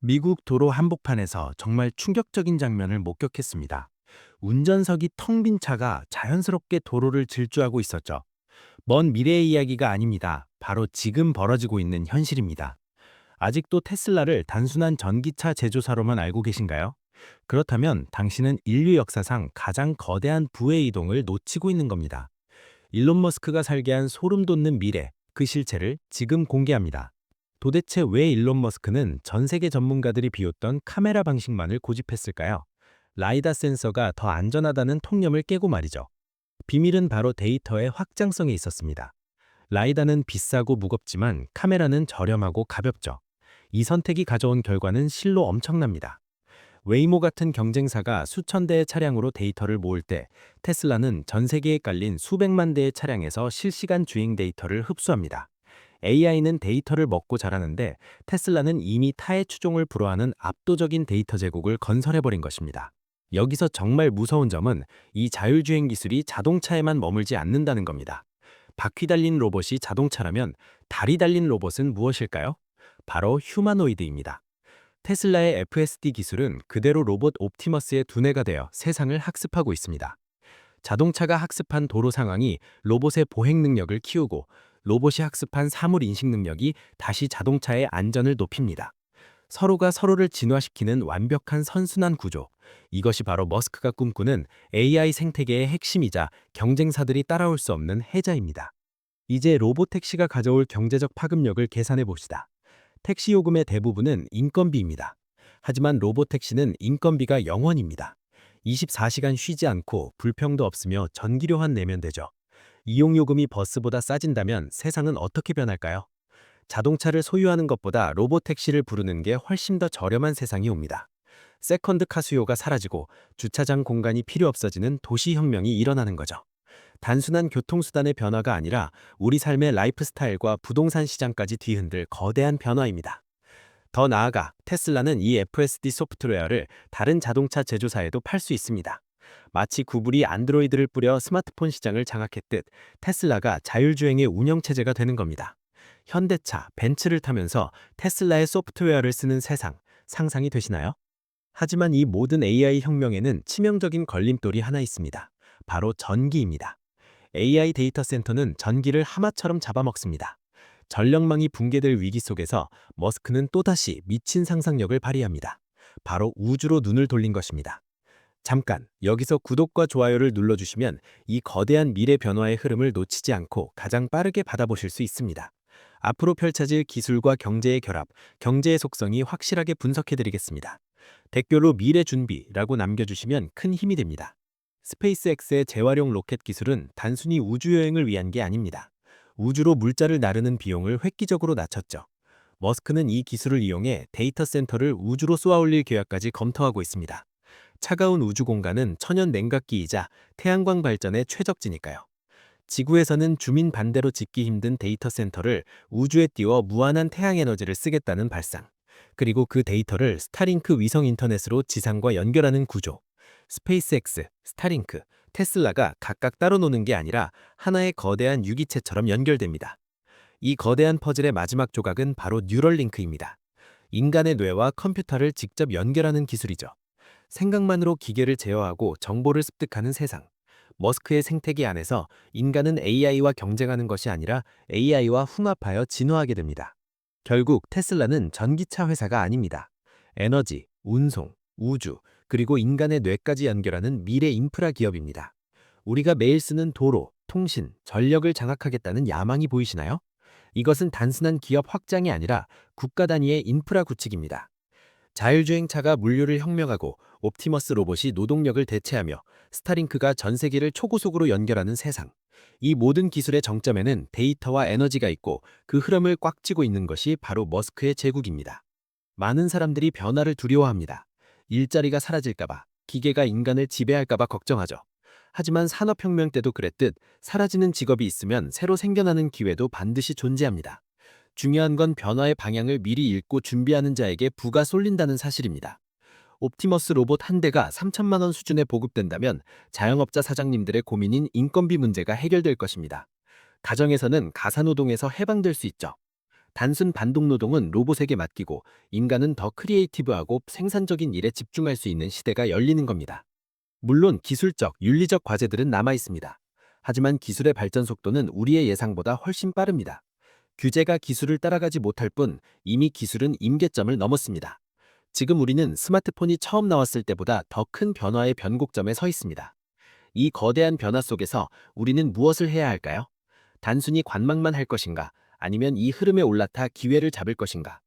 미국 도로 한복판에서 정말 충격적인 장면을 목격했습니다. 운전석이 텅 빈 차가 자연스럽게 도로를 질주하고 있었죠. 먼 미래의 이야기가 아닙니다. 바로 지금 벌어지고 있는 현실입니다. 아직도 테슬라를 단순한 전기차 제조사로만 알고 계신가요? 그렇다면 당신은 인류 역사상 가장 거대한 부의 이동을 놓치고 있는 겁니다. 일론 머스크가 설계한 소름 돋는 미래, 그 실체를 지금 공개합니다. 도대체 왜 일론 머스크는 전 세계 전문가들이 비웃던 카메라 방식만을 고집했을까요? 라이다 센서가 더 안전하다는 통념을 깨고 말이죠. 비밀은 바로 데이터의 확장성에 있었습니다. 라이다는 비싸고 무겁지만 카메라는 저렴하고 가볍죠. 이 선택이 가져온 결과는 실로 엄청납니다. 웨이모 같은 경쟁사가 수천 대의 차량으로 데이터를 모을 때 테슬라는 전 세계에 깔린 수백만 대의 차량에서 실시간 주행 데이터를 흡수합니다. AI는 데이터를 먹고 자라는데 테슬라는 이미 타의 추종을 불허하는 압도적인 데이터 제국을 건설해버린 것입니다. 여기서 정말 무서운 점은 이 자율주행 기술이 자동차에만 머물지 않는다는 겁니다. 바퀴 달린 로봇이 자동차라면 다리 달린 로봇은 무엇일까요? 바로 휴머노이드입니다. 테슬라의 FSD 기술은 그대로 로봇 옵티머스의 두뇌가 되어 세상을 학습하고 있습니다. 자동차가 학습한 도로 상황이 로봇의 보행 능력을 키우고 로봇이 학습한 사물 인식 능력이 다시 자동차의 안전을 높입니다. 서로가 서로를 진화시키는 완벽한 선순환 구조. 이것이 바로 머스크가 꿈꾸는 AI 생태계의 핵심이자 경쟁사들이 따라올 수 없는 해자입니다. 이제 로보택시가 가져올 경제적 파급력을 계산해 봅시다. 택시 요금의 대부분은 인건비입니다. 하지만 로보택시는 인건비가 0원입니다. 24시간 쉬지 않고 불평도 없으며 전기료만 내면 되죠. 이용요금이 버스보다 싸진다면 세상은 어떻게 변할까요? 자동차를 소유하는 것보다 로보택시를 부르는 게 훨씬 더 저렴한 세상이 옵니다. 세컨드카 수요가 사라지고 주차장 공간이 필요 없어지는 도시혁명이 일어나는 거죠. 단순한 교통수단의 변화가 아니라 우리 삶의 라이프 스타일과 부동산 시장까지 뒤흔들 거대한 변화입니다. 더 나아가 테슬라는 이 FSD 소프트웨어를 다른 자동차 제조사에도 팔 수 있습니다. 마치 구글이 안드로이드를 뿌려 스마트폰 시장을 장악했듯 테슬라가 자율주행의 운영체제가 되는 겁니다. 현대차, 벤츠를 타면서 테슬라의 소프트웨어를 쓰는 세상, 상상이 되시나요? 하지만 이 모든 AI 혁명에는 치명적인 걸림돌이 하나 있습니다. 바로 전기입니다. AI 데이터 센터는 전기를 하마처럼 잡아먹습니다. 전력망이 붕괴될 위기 속에서 머스크는 또다시 미친 상상력을 발휘합니다. 바로 우주로 눈을 돌린 것입니다. 잠깐, 여기서 구독과 좋아요를 눌러주시면 이 거대한 미래 변화의 흐름을 놓치지 않고 가장 빠르게 받아보실 수 있습니다. 앞으로 펼쳐질 기술과 경제의 결합, 경제의 속성이 확실하게 분석해드리겠습니다. 댓글로 미래 준비라고 남겨주시면 큰 힘이 됩니다. 스페이스X의 재활용 로켓 기술은 단순히 우주여행을 위한 게 아닙니다. 우주로 물자를 나르는 비용을 획기적으로 낮췄죠. 머스크는 이 기술을 이용해 데이터 센터를 우주로 쏘아올릴 계획까지 검토하고 있습니다. 차가운 우주 공간은 천연 냉각기이자 태양광 발전의 최적지니까요. 지구에서는 주민 반대로 짓기 힘든 데이터 센터를 우주에 띄워 무한한 태양 에너지를 쓰겠다는 발상. 그리고 그 데이터를 스타링크 위성 인터넷으로 지상과 연결하는 구조. 스페이스X, 스타링크, 테슬라가 각각 따로 노는 게 아니라 하나의 거대한 유기체처럼 연결됩니다. 이 거대한 퍼즐의 마지막 조각은 바로 뉴럴링크입니다. 인간의 뇌와 컴퓨터를 직접 연결하는 기술이죠. 생각만으로 기계를 제어하고 정보를 습득하는 세상. 머스크의 생태계 안에서 인간은 AI와 경쟁하는 것이 아니라 AI와 융합하여 진화하게 됩니다. 결국 테슬라는 전기차 회사가 아닙니다. 에너지, 운송, 우주, 그리고 인간의 뇌까지 연결하는 미래 인프라 기업입니다. 우리가 매일 쓰는 도로, 통신, 전력을 장악하겠다는 야망이 보이시나요? 이것은 단순한 기업 확장이 아니라 국가 단위의 인프라 구축입니다. 자율주행차가 물류를 혁명하고 옵티머스 로봇이 노동력을 대체하며 스타링크가 전 세계를 초고속으로 연결하는 세상. 이 모든 기술의 정점에는 데이터와 에너지가 있고 그 흐름을 꽉 쥐고 있는 것이 바로 머스크의 제국입니다. 많은 사람들이 변화를 두려워합니다. 일자리가 사라질까봐, 기계가 인간을 지배할까봐 걱정하죠. 하지만 산업혁명 때도 그랬듯 사라지는 직업이 있으면 새로 생겨나는 기회도 반드시 존재합니다. 중요한 건 변화의 방향을 미리 읽고 준비하는 자에게 부가 쏠린다는 사실입니다. 옵티머스 로봇 한 대가 3천만 원 수준에 보급된다면 자영업자 사장님들의 고민인 인건비 문제가 해결될 것입니다. 가정에서는 가사노동에서 해방될 수 있죠. 단순 반복 노동은 로봇에게 맡기고 인간은 더 크리에이티브하고 생산적인 일에 집중할 수 있는 시대가 열리는 겁니다. 물론 기술적, 윤리적 과제들은 남아 있습니다. 하지만 기술의 발전 속도는 우리의 예상보다 훨씬 빠릅니다. 규제가 기술을 따라가지 못할 뿐 이미 기술은 임계점을 넘었습니다. 지금 우리는 스마트폰이 처음 나왔을 때보다 더 큰 변화의 변곡점에 서 있습니다. 이 거대한 변화 속에서 우리는 무엇을 해야 할까요? 단순히 관망만 할 것인가? 아니면 이 흐름에 올라타 기회를 잡을 것인가?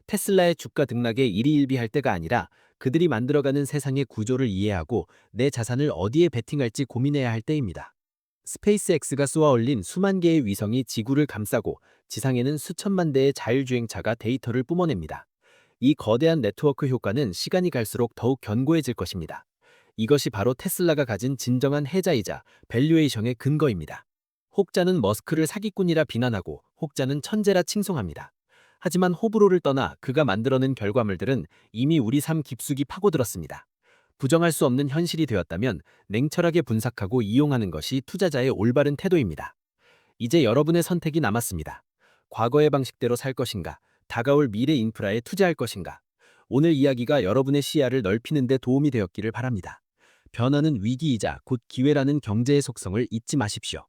테슬라의 주가 등락에 일희일비할 때가 아니라 그들이 만들어가는 세상의 구조를 이해하고 내 자산을 어디에 베팅할지 고민해야 할 때입니다. 스페이스X가 쏘아올린 수만 개의 위성이 지구를 감싸고 지상에는 수천만 대의 자율주행차가 데이터를 뿜어냅니다. 이 거대한 네트워크 효과는 시간이 갈수록 더욱 견고해질 것입니다. 이것이 바로 테슬라가 가진 진정한 해자이자 밸류에이션의 근거입니다. 혹자는 머스크를 사기꾼이라 비난하고 혹자는 천재라 칭송합니다. 하지만 호불호를 떠나 그가 만들어낸 결과물들은 이미 우리 삶 깊숙이 파고들었습니다. 부정할 수 없는 현실이 되었다면 냉철하게 분석하고 이용하는 것이 투자자의 올바른 태도입니다. 이제 여러분의 선택이 남았습니다. 과거의 방식대로 살 것인가, 다가올 미래 인프라에 투자할 것인가. 오늘 이야기가 여러분의 시야를 넓히는 데 도움이 되었기를 바랍니다. 변화는 위기이자 곧 기회라는 경제의 속성을 잊지 마십시오.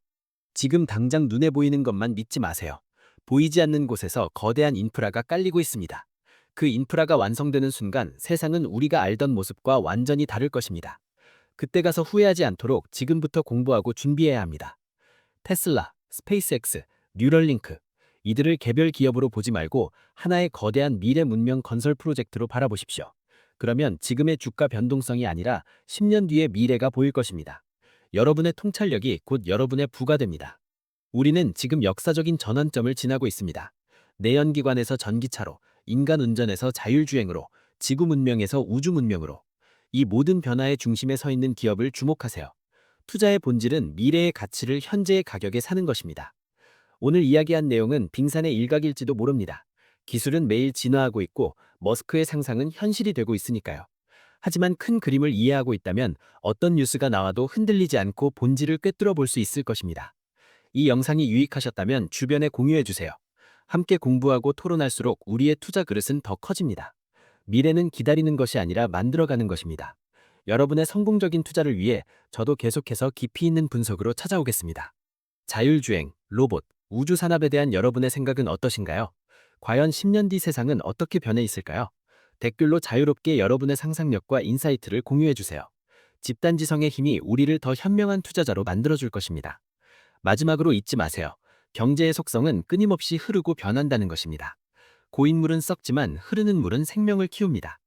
지금 당장 눈에 보이는 것만 믿지 마세요. 보이지 않는 곳에서 거대한 인프라가 깔리고 있습니다. 그 인프라가 완성되는 순간 세상은 우리가 알던 모습과 완전히 다를 것입니다. 그때 가서 후회하지 않도록 지금부터 공부하고 준비해야 합니다. 테슬라, 스페이스X, 뉴럴링크. 이들을 개별 기업으로 보지 말고 하나의 거대한 미래 문명 건설 프로젝트로 바라보십시오. 그러면 지금의 주가 변동성이 아니라 10년 뒤의 미래가 보일 것입니다. 여러분의 통찰력이 곧 여러분의 부가 됩니다. 우리는 지금 역사적인 전환점을 지나고 있습니다. 내연기관에서 전기차로, 인간 운전에서 자율주행으로, 지구 문명에서 우주 문명으로. 이 모든 변화의 중심에 서 있는 기업을 주목하세요. 투자의 본질은 미래의 가치를 현재의 가격에 사는 것입니다. 오늘 이야기한 내용은 빙산의 일각일지도 모릅니다. 기술은 매일 진화하고 있고 머스크의 상상은 현실이 되고 있으니까요. 하지만 큰 그림을 이해하고 있다면 어떤 뉴스가 나와도 흔들리지 않고 본질을 꿰뚫어 볼 수 있을 것입니다. 이 영상이 유익하셨다면 주변에 공유해 주세요. 함께 공부하고 토론할수록 우리의 투자 그릇은 더 커집니다. 미래는 기다리는 것이 아니라 만들어가는 것입니다. 여러분의 성공적인 투자를 위해 저도 계속해서 깊이 있는 분석으로 찾아오겠습니다. 자율주행, 로봇, 우주 산업에 대한 여러분의 생각은 어떠신가요? 과연 10년 뒤 세상은 어떻게 변해 있을까요? 댓글로 자유롭게 여러분의 상상력과 인사이트를 공유해 주세요. 집단지성의 힘이 우리를 더 현명한 투자자로 만들어줄 것입니다. 마지막으로 잊지 마세요. 경제의 속성은 끊임없이 흐르고 변한다는 것입니다. 고인물은 썩지만 흐르는 물은 생명을 키웁니다.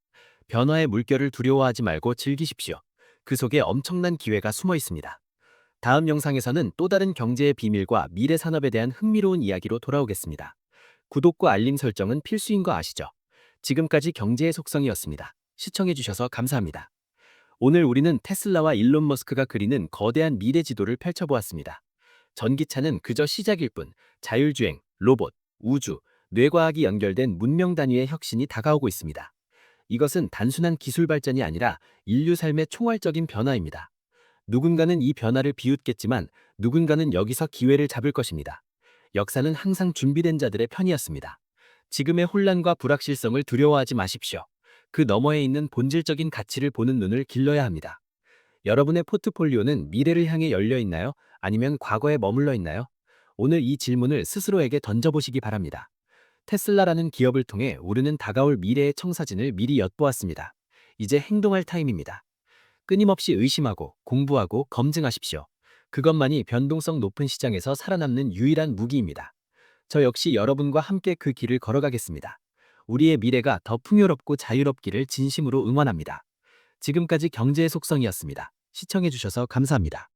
변화의 물결을 두려워하지 말고 즐기십시오. 그 속에 엄청난 기회가 숨어 있습니다. 다음 영상에서는 또 다른 경제의 비밀과 미래 산업에 대한 흥미로운 이야기로 돌아오겠습니다. 구독과 알림 설정은 필수인 거 아시죠? 지금까지 경제의 속성이었습니다. 시청해주셔서 감사합니다. 오늘 우리는 테슬라와 일론 머스크가 그리는 거대한 미래 지도를 펼쳐보았습니다. 전기차는 그저 시작일 뿐, 자율주행, 로봇, 우주, 뇌과학이 연결된 문명 단위의 혁신이 다가오고 있습니다. 이것은 단순한 기술 발전이 아니라 인류 삶의 총괄적인 변화입니다. 누군가는 이 변화를 비웃겠지만 누군가는 여기서 기회를 잡을 것입니다. 역사는 항상 준비된 자들의 편이었습니다. 지금의 혼란과 불확실성을 두려워하지 마십시오. 그 너머에 있는 본질적인 가치를 보는 눈을 길러야 합니다. 여러분의 포트폴리오는 미래를 향해 열려 있나요? 아니면 과거에 머물러 있나요? 오늘 이 질문을 스스로에게 던져보시기 바랍니다. 테슬라라는 기업을 통해 우리는 다가올 미래의 청사진을 미리 엿보았습니다. 이제 행동할 타임입니다. 끊임없이 의심하고 공부하고 검증하십시오. 그것만이 변동성 높은 시장에서 살아남는 유일한 무기입니다. 저 역시 여러분과 함께 그 길을 걸어가겠습니다. 우리의 미래가 더 풍요롭고 자유롭기를 진심으로 응원합니다. 지금까지 경제의 속성이었습니다. 시청해주셔서 감사합니다.